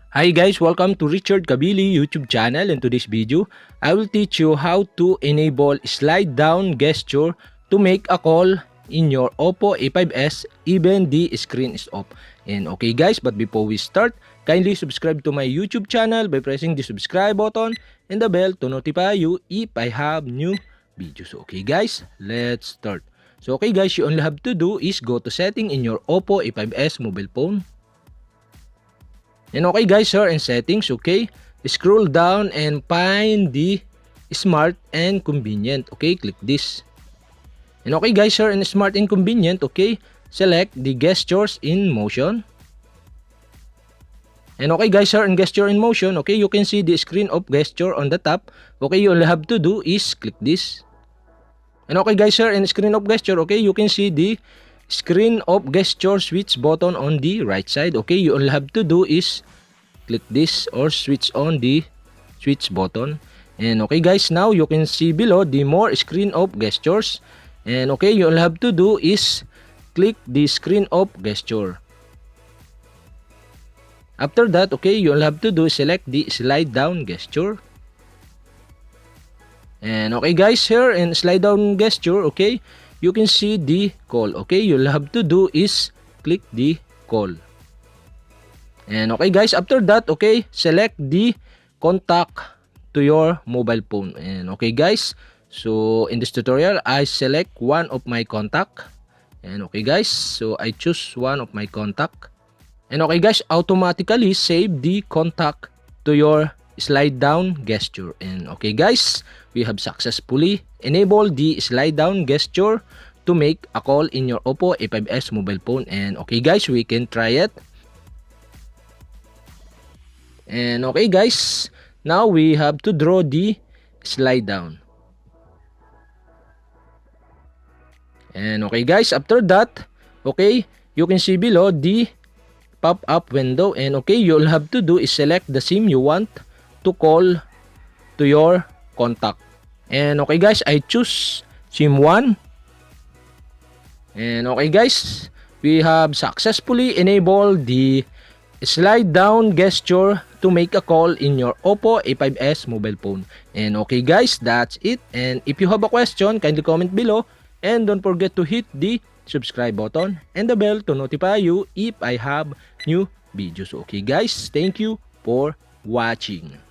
Hi guys, welcome to Richard Cabile YouTube channel. In today's video, I will teach you how to enable slide down gesture to make a call in your Oppo A5s even the screen is off. And okay guys, but before we start, kindly subscribe to my YouTube channel by pressing the subscribe button and the bell to notify you if I have new videos. Okay guys, let's start. So okay guys, you only have to do is go to setting in your Oppo A5s mobile phone. And okay guys, here in settings, okay, scroll down and find the smart and convenient. Okay, click this. And okay guys, here in smart and convenient, okay, select the gestures in motion. And okay guys, here in gesture in motion, okay, you can see the screen of gesture on the top. Okay, you all have to do is click this. And okay guys, here in screen of gesture, okay, you can see the screen of gesture switch button on the right side. Okay, you all have to do is click this or switch on the switch button. And okay guys, now you can see below the more screen of gestures. And okay, you all have to do is click the screen of gesture. After that, okay, you all have to do is select the slide down gesture. And okay guys, here in slide down gesture, okay, you can see the call. Okay, you'll have to do is click the call. And okay guys, after that, okay, select the contact to your mobile phone. And okay guys, so in this tutorial, I select one of my contact. And okay guys, so I choose one of my contact. And okay guys, automatically save the contact to your slide down gesture. And okay guys, we have successfully enabled the slide down gesture to make a call in your Oppo A5s mobile phone. And okay guys, we can try it. And okay guys, now we have to draw the slide down. And okay guys, after that, okay, you can see below the pop-up window. And okay, you'll have to do is select the SIM you want to call to your contact. And okay guys, I choose SIM 1. And okay guys, we have successfully enabled the slide down gesture to make a call in your Oppo A5s mobile phone. And okay guys, that's it. And if you have a question, kindly comment below. And don't forget to hit the subscribe button and the bell to notify you if I have new videos. Okay guys, thank you for watching.